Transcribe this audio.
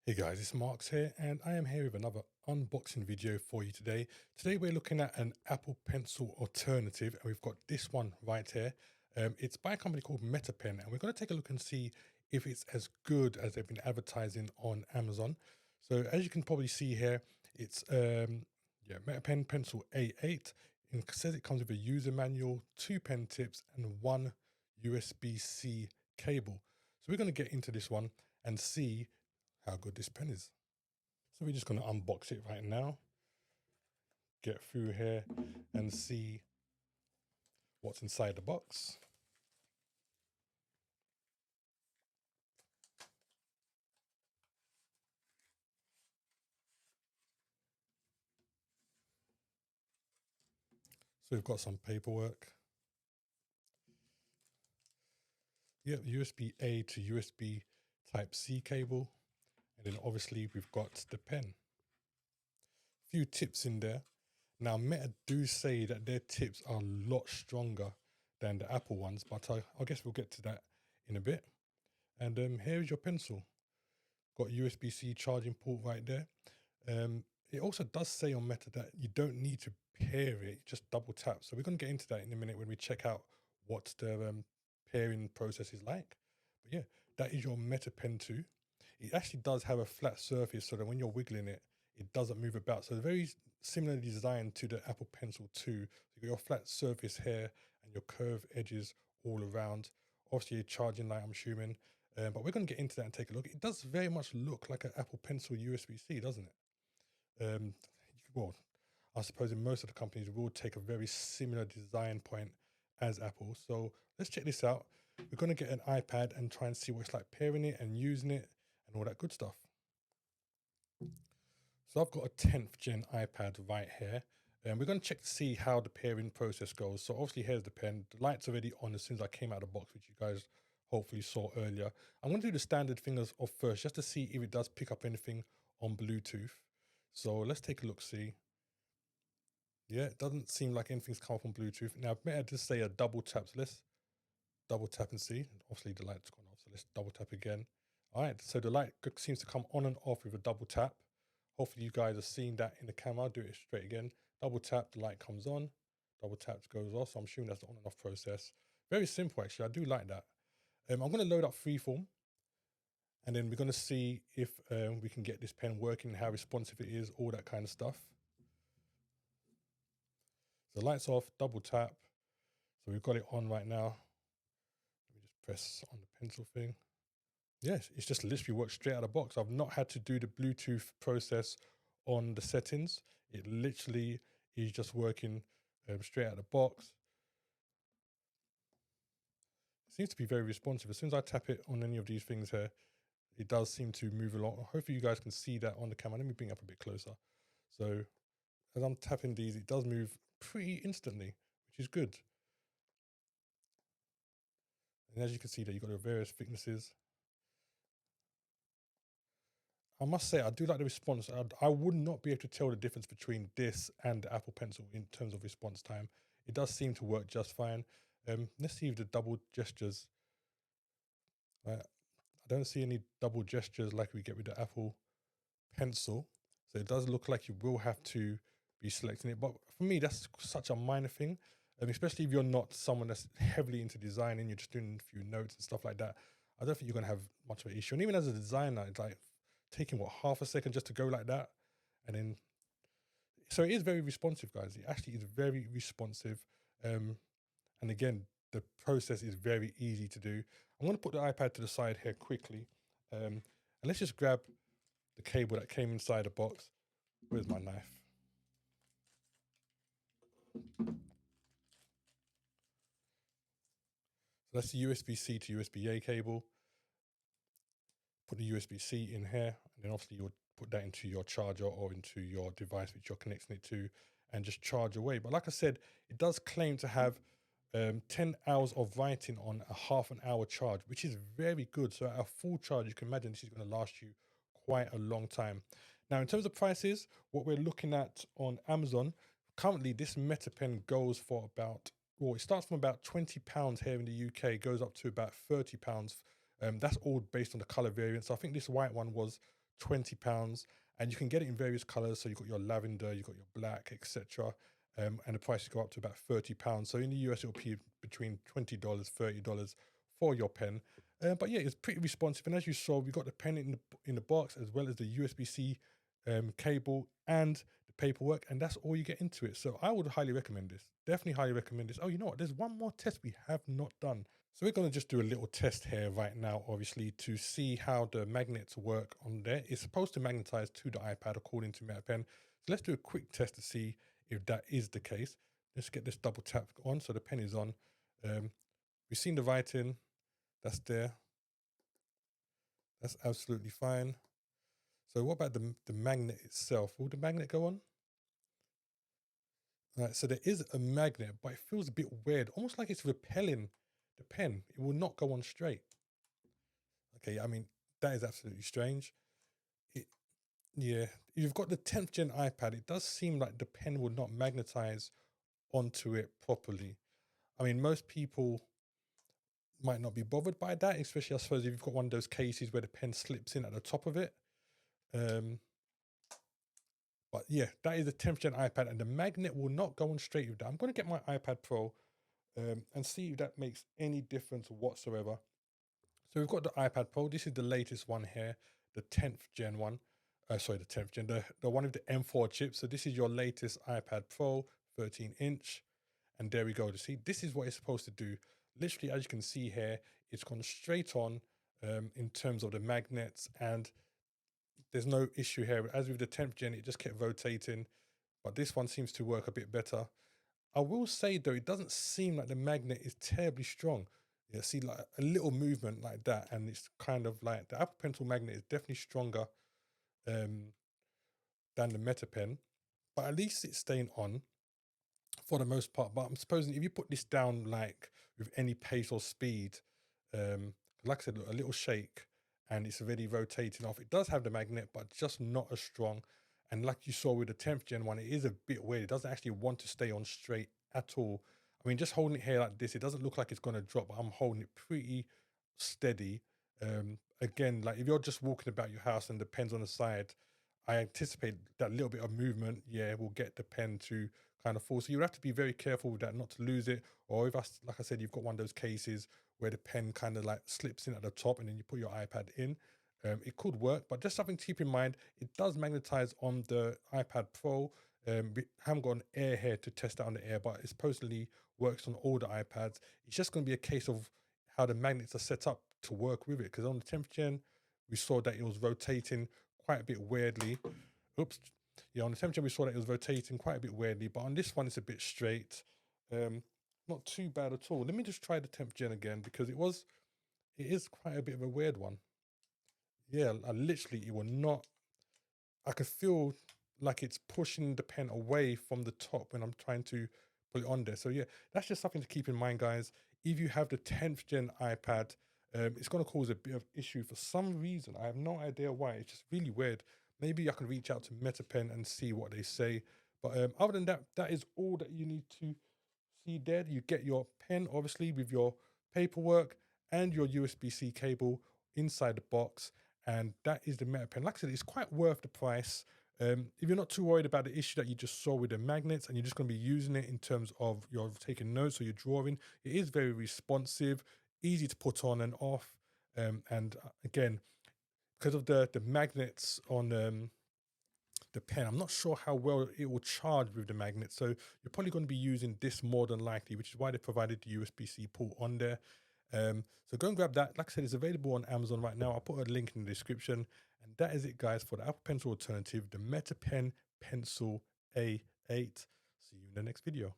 Hey guys, it's Marks here, and I am here with another unboxing video for you today. Today we're looking at an Apple Pencil alternative, and we've got this one right here. It's by a company called Metapen, and we're going to take a look and see if it's as good as they've been advertising on Amazon. So as you can probably see here, it's Metapen Pencil A8. It says it comes with a user manual, two pen tips, and one USB-C cable. So we're going to get into this one and see how good this pen is. So we're just going to unbox it right now, get through here and see what's inside the box. So we've got some paperwork. Yep, USB-A to USB Type-C cable. And then obviously we've got the pen. A few tips in there. Now Meta do say that their tips are a lot stronger than the Apple ones, but I guess we'll get to that in a bit. And here's your pencil. Got USB-C charging port right there. It also does say on Meta that you don't need to pair it, just double tap. So we're going to get into that in a minute when we check out what the pairing process is like. But yeah, that is your Meta Pen 2. It actually does have a flat surface so that when you're wiggling it, it doesn't move about. So very similar design to the Apple Pencil 2. So you got your flat surface here and your curved edges all around. Obviously a charging light, I'm assuming. But we're going to get into that and take a look. It does very much look like an Apple Pencil USB-C, doesn't it? Well, I suppose in most of the companies will take a very similar design point as Apple. So let's check this out. We're going to get an iPad and try and see what it's like pairing it and using it and all that good stuff. So I've got a 10th gen iPad right here. And we're going to check to see how the pairing process goes. So obviously here's the pen. The light's already on as soon as I came out of the box, which you guys hopefully saw earlier. I'm going to do the standard things off first just to see if it does pick up anything on Bluetooth. So let's take a look, see. Yeah, it doesn't seem like anything's come up on Bluetooth. Now, better just say a double tap. So let's double tap and see. Obviously the light's gone off, so let's double tap again. All right, so the light seems to come on and off with a double tap. Hopefully you guys are seeing that in the camera. Do it straight again. Double tap, the light comes on. Double tap goes off. So I'm assuming that's the on and off process. Very simple, actually. I do like that. I'm going to load up Freeform. And then we're going to see if we can get this pen working, how responsive it is, all that kind of stuff. So the light's off, double tap. So we've got it on right now. Let me just press on the pencil thing. Yes, it's just literally worked straight out of the box. I've not had to do the Bluetooth process on the settings. It literally is just working straight out of the box. It seems to be very responsive. As soon as I tap it on any of these things here, it does seem to move along. Hopefully you guys can see that on the camera. Let me bring it up a bit closer. So as I'm tapping these, it does move pretty instantly, which is good. And as you can see there, you've got your various thicknesses. I must say, I do like the response. I would not be able to tell the difference between this and the Apple Pencil in terms of response time. It does seem to work just fine. Let's see if the double gestures. I don't see any double gestures like we get with the Apple Pencil. So it does look like you will have to be selecting it. But for me, that's such a minor thing. Especially if you're not someone that's heavily into design and you're just doing a few notes and stuff like that. I don't think you're going to have much of an issue. And even as a designer, it's like taking what, half a second just to go like that. And then, so it is very responsive, guys. It actually is very responsive. And again, the process is very easy to do. I'm going to put the iPad to the side here quickly. And let's just grab the cable that came inside the box. Where's my knife? So that's the USB-C to USB-A cable. Put the USB-C in here, and then obviously you'll put that into your charger or into your device which you're connecting it to and just charge away. But like I said, it does claim to have 10 hours of writing on a half an hour charge, which is very good. So at a full charge, you can imagine this is going to last you quite a long time. Now, in terms of prices, what we're looking at on Amazon, currently this Metapen goes for about, well, it starts from about £20 here in the UK, goes up to about £30. That's all based on the color variant. So I think this white one was £20, and you can get it in various colors. So you've got your lavender, you've got your black, etc. And the prices go up to about £30. So in the US, it'll be between $20, $30 for your pen. But yeah, it's pretty responsive. And as you saw, we got the pen in the box, as well as the USB-C cable and the paperwork, and that's all you get into it. So I would highly recommend this. Definitely highly recommend this. Oh, you know what? There's one more test we have not done. So we're going to just do a little test here right now, obviously, to see how the magnets work on there. It's supposed to magnetize to the iPad according to Metapen. So let's do a quick test to see if that is the case. Let's get this double tap on. So the pen is on. We've seen the writing. That's there. That's absolutely fine. So what about the magnet itself? Will the magnet go on? All right, so there is a magnet, but it feels a bit weird, almost like it's repelling the pen. It will not go on straight. Okay, I mean, that is absolutely strange. Yeah, you've got the 10th gen iPad. It does seem like the pen will not magnetize onto it properly. I mean, most people might not be bothered by that, especially I suppose if you've got one of those cases where the pen slips in at the top of it. But yeah, that is the 10th gen iPad, and the magnet will not go on straight with that. I'm going to get my iPad Pro and see if that makes any difference whatsoever. So we've got the iPad Pro. This is the latest one here, the 10th gen one. Sorry, the 10th gen, the one with the M4 chip. So this is your latest iPad Pro, 13-inch. And there we go. To see, this is what it's supposed to do. Literally, as you can see here, it's gone straight on in terms of the magnets, and there's no issue here. As with the 10th gen, it just kept rotating, but this one seems to work a bit better. I will say though, it doesn't seem like the magnet is terribly strong. Yeah, see, like a little movement like that, and it's kind of like the Apple Pencil magnet is definitely stronger than the Metapen, but at least it's staying on for the most part. But I'm supposing if you put this down like with any pace or speed, like I said, a little shake, and it's already rotating off. It does have the magnet, but just not as strong. And like you saw with the 10th gen one, it is a bit weird. It doesn't actually want to stay on straight at all. I mean, just holding it here like this, it doesn't look like it's going to drop, but I'm holding it pretty steady. Again, like if you're just walking about your house and the pen's on the side, I anticipate that little bit of movement, yeah, will get the pen to kind of fall. So you have to be very careful with that, not to lose it. Or if, like I said, you've got one of those cases where the pen kind of like slips in at the top and then you put your iPad in, it could work. But just something to keep in mind, it does magnetize on the iPad Pro. We haven't got an Air here to test out on the Air, but it supposedly works on all the iPads. It's just going to be a case of how the magnets are set up to work with it. Because on the 10th gen, we saw that it was rotating quite a bit weirdly. Oops. Yeah, on the 10th gen, we saw that it was rotating quite a bit weirdly, but on this one, it's a bit straight. Not too bad at all. Let me just try the 10th gen again, because it is quite a bit of a weird one. Yeah, literally, it will not, I could feel like it's pushing the pen away from the top when I'm trying to put it on there. So yeah, that's just something to keep in mind, guys. If you have the 10th gen iPad, it's going to cause a bit of issue for some reason. I have no idea why. It's just really weird. Maybe I can reach out to Metapen and see what they say. But other than that, that is all that you need to see there. You get your pen, obviously, with your paperwork and your USB-C cable inside the box. And that is the Metapen. Like I said, it's quite worth the price. If you're not too worried about the issue that you just saw with the magnets and you're just going to be using it in terms of you're taking notes or you're drawing, it is very responsive, easy to put on and off. And again, because of the magnets on the pen, I'm not sure how well it will charge with the magnet. So you're probably going to be using this more than likely, which is why they provided the USB-C port on there. So go and grab that. Like I said, it's available on Amazon right now. I'll put a link in the description. And that is it, guys, for the Apple Pencil alternative, the Metapen Pencil A8. See you in the next video.